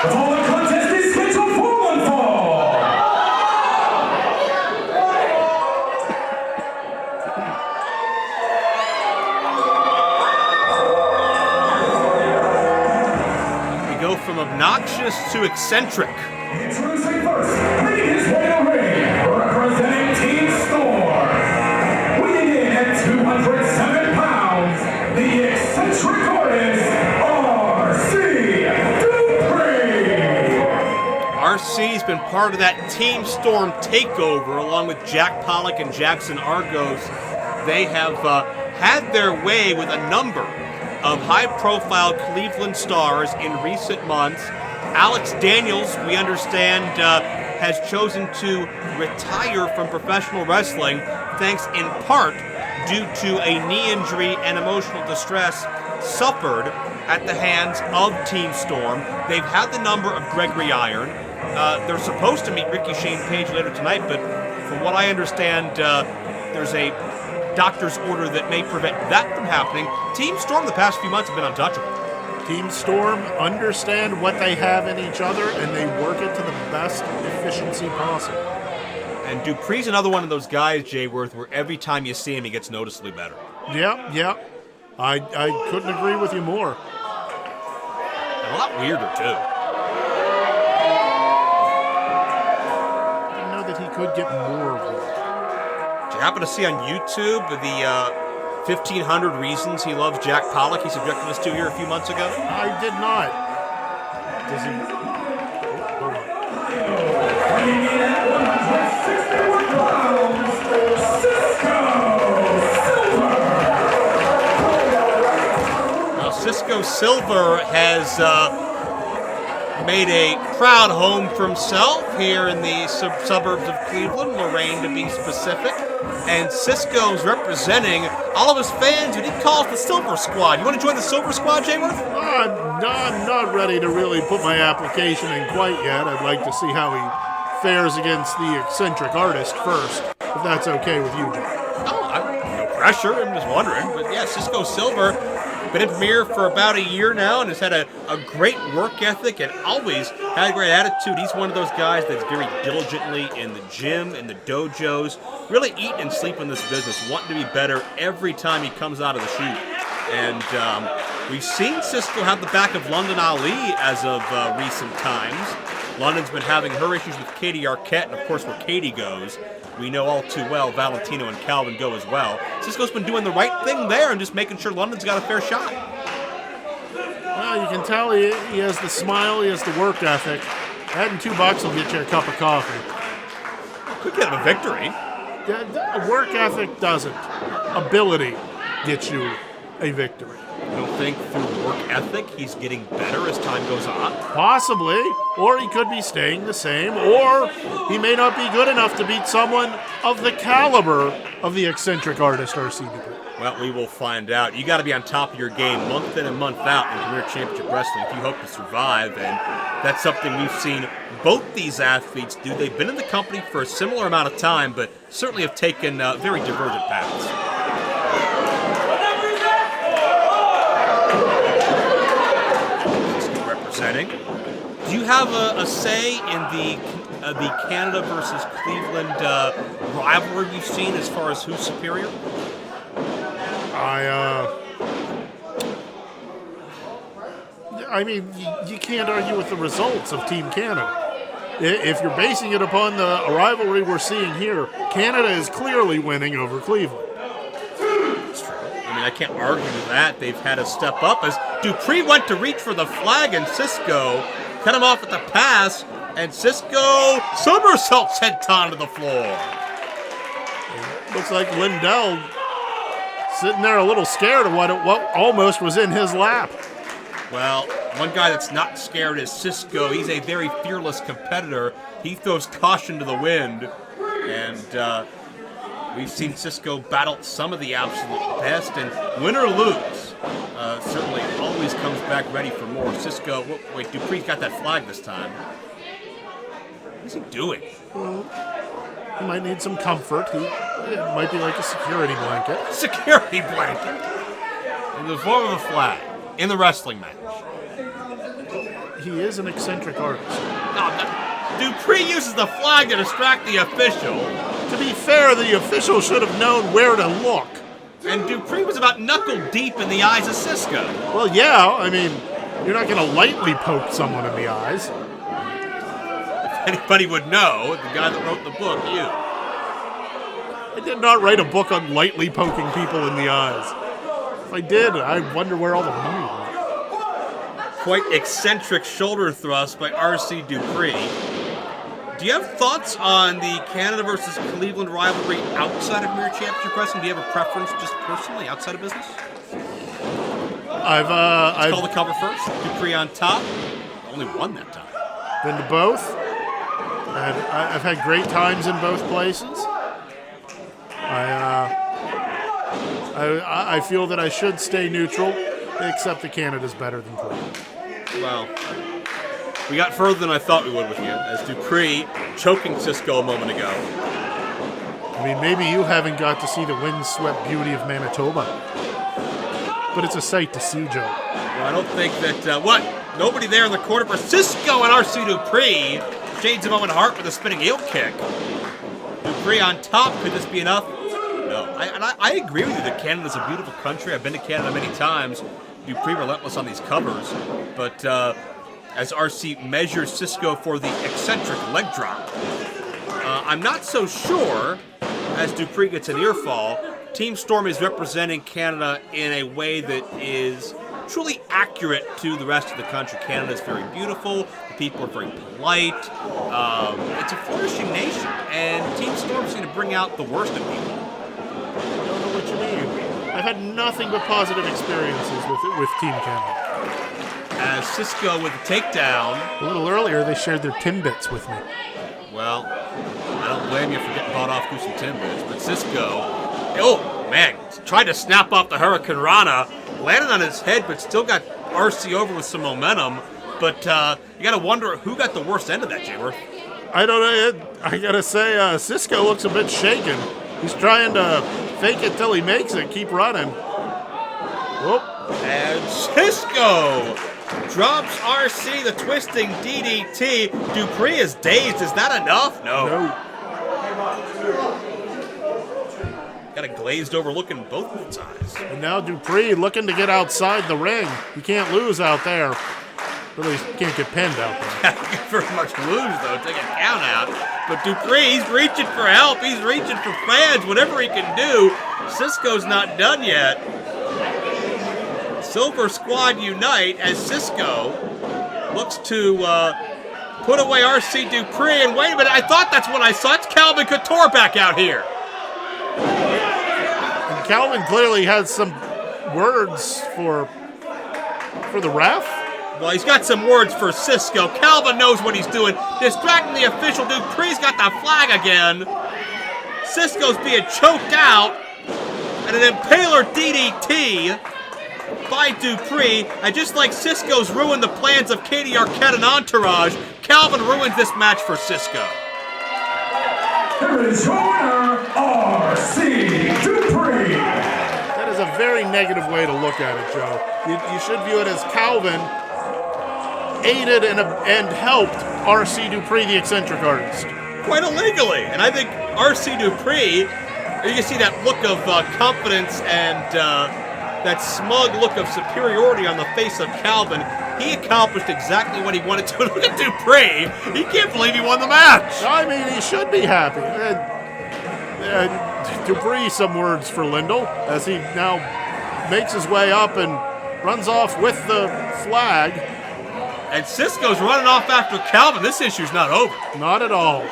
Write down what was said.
The following contest is scheduled for one fall. We go from obnoxious to eccentric. Introducing first, making his way to ring, representing Team Storm. Weighing in at 207 pounds, the eccentric artist, R.C. Dupree. RC's been part of that Team Storm takeover along with Jack Pollock and Jackson Argos. They have had their way with a number of high-profile Cleveland stars in recent months. Alex Daniels, we understand, has chosen to retire from professional wrestling thanks in part due to a knee injury and emotional distress suffered at the hands of Team Storm. They've had the number of Gregory Iron. They're supposed to meet Ricky Shane Page later tonight, but from what I understand, there's a doctor's order that may prevent that from happening. Team Storm the past few months have been untouchable. Team Storm understand what they have in each other, and they work it to the best efficiency possible. And Dupree's another one of those guys, Jay Worth, where every time you see him, he gets noticeably better. Yeah. I couldn't agree with you more. And a lot weirder, too. I didn't know that he could get more weird. Did you happen to see on YouTube the 1,500 reasons he loves Jack Pollock he subjected us to here a few months ago? I did not. Does he? Hold on. Weighing in at 161 pounds, Cisco Silver. Now, Cisco Silver has made a proud home for himself here in the suburbs of Cleveland, Lorain to be specific. And Cisco's representing all of his fans who did call us the Silver Squad. You want to join the Silver Squad, Jay Worth? I'm not ready to really put my application in quite yet. I'd like to see how he fares against the eccentric artist first, if that's okay with you, Joe. No pressure. I'm just wondering. But yeah, Cisco Silver been in Premier for about a year now and has had a great work ethic and always had a great attitude. He's one of those guys that's very diligently in the gym, in the dojos, really eat and sleep in this business, wanting to be better every time he comes out of the chute. And we've seen Cisco have the back of London Ali as of recent times. London's been having her issues with Katie Arquette, and of course where Katie goes, we know all too well Valentino and Calvin go as well. Cisco's been doing the right thing there and just making sure London's got a fair shot. Well, you can tell he has the smile, he has the work ethic. Adding $2 will get you a cup of coffee. Could get him a victory. Work ethic doesn't. Ability gets you a victory. I don't think through work ethic he's getting better as time goes on. Possibly. Or he could be staying the same. Or he may not be good enough to beat someone of the caliber of the eccentric artist R.C. Dupree. Well, we will find out. You got to be on top of your game month in and month out in Premier Championship Wrestling if you hope to survive. And that's something we've seen both these athletes do. They've been in the company for a similar amount of time, but certainly have taken very divergent paths. Do you have a say in the Canada versus Cleveland rivalry we've seen as far as who's superior? I mean, you can't argue with the results of Team Canada. If you're basing it upon the rivalry we're seeing here, Canada is clearly winning over Cleveland. That's true. I mean, I can't argue with that. They've had to step up as Dupree went to reach for the flag and Cisco cut him off at the pass, and Cisco somersaults head onto the floor. Looks like Lindell sitting there a little scared of what almost was in his lap. Well, one guy that's not scared is Cisco. He's a very fearless competitor. He throws caution to the wind, and we've seen Cisco battle some of the absolute best, and win or lose, certainly always comes back ready for more. Cisco, wait, Dupree's got that flag this time. What's he doing? Well, he might need some comfort. It might be like a security blanket. Security blanket? In the form of a flag, in the wrestling match. he is an eccentric artist. Dupree uses the flag to distract the official. To be fair, the official should have known where to look. And Dupree was about knuckle deep in the eyes of Cisco. Well, yeah, I mean, you're not going to lightly poke someone in the eyes. If anybody would know, the guy that wrote the book, you. I did not write a book on lightly poking people in the eyes. If I did, I wonder where all the money went. Quite eccentric shoulder thrust by R.C. Dupree. Do you have thoughts on the Canada versus Cleveland rivalry outside of Mirror Championship Wrestling? Do you have a preference just personally outside of business? I've call the cover first. Dupree on top. Only one that time. Been to both. I've had great times in both places. I feel that I should stay neutral, except that Canada's better than Cleveland. Well, we got further than I thought we would with you, as Dupree choking Cisco a moment ago. I mean, maybe you haven't got to see the windswept beauty of Manitoba, but it's a sight to see, Joe. Well, I don't think that, nobody there in the corner for Cisco and R.C. Dupree. Shades of Owen Hart with a spinning heel kick. Dupree on top, could this be enough? No. I agree with you that Canada's a beautiful country. I've been to Canada many times. Dupree relentless on these covers, but as RC measures Cisco for the eccentric leg drop, I'm not so sure as Dupree gets an ear fall. Team Storm is representing Canada in a way that is truly accurate to the rest of the country. Canada is very beautiful. The people are very polite. It's a flourishing nation, and Team Storm is going to bring out the worst in people. I don't know what you mean. I've had nothing but positive experiences with Team Canada. As Cisco with the takedown. A little earlier, they shared their Timbits with me. Well, I don't blame you for getting bought off with some Timbits, but Cisco, oh man, tried to snap off the Hurricane Rana, landed on his head, but still got RC over with some momentum. But you got to wonder who got the worst end of that, Jayworth. I don't know. I got to say, Cisco looks a bit shaken. He's trying to fake it till he makes it, keep running. Whoop. And Cisco drops RC, the twisting DDT. Dupree is dazed. Is that enough? No. Got a glazed over look in both men's eyes. And now Dupree looking to get outside the ring. He can't lose out there. Really can't get pinned out there. He can very much lose, though. Take a count out. But Dupree, he's reaching for help. He's reaching for fans. Whatever he can do. Cisco's not done yet. Silver Squad unite as Cisco looks to put away R.C. Dupree. And wait a minute, I thought that's what I saw. It's Calvin Couture back out here. And Calvin clearly has some words for the ref. Well, he's got some words for Cisco. Calvin knows what he's doing. Distracting the official. Dupree's got the flag again. Cisco's being choked out. And an impaler DDT by Dupree. And just like Cisco's ruined the plans of Katie Arquette and Entourage, Calvin ruins this match for Cisco. Here is your winner, R.C. Dupree. That is a very negative way to look at it, Joe. You should view it as Calvin aided and helped R.C. Dupree, the eccentric artist. Quite illegally. And I think R.C. Dupree, you can see that look of confidence and that smug look of superiority on the face of Calvin. He accomplished exactly what he wanted to. Look at Dupree. He can't believe he won the match. I mean, he should be happy. Dupree, some words for Lindell, as he now makes his way up and runs off with the flag. And Cisco's running off after Calvin. This issue's not over. Not at all.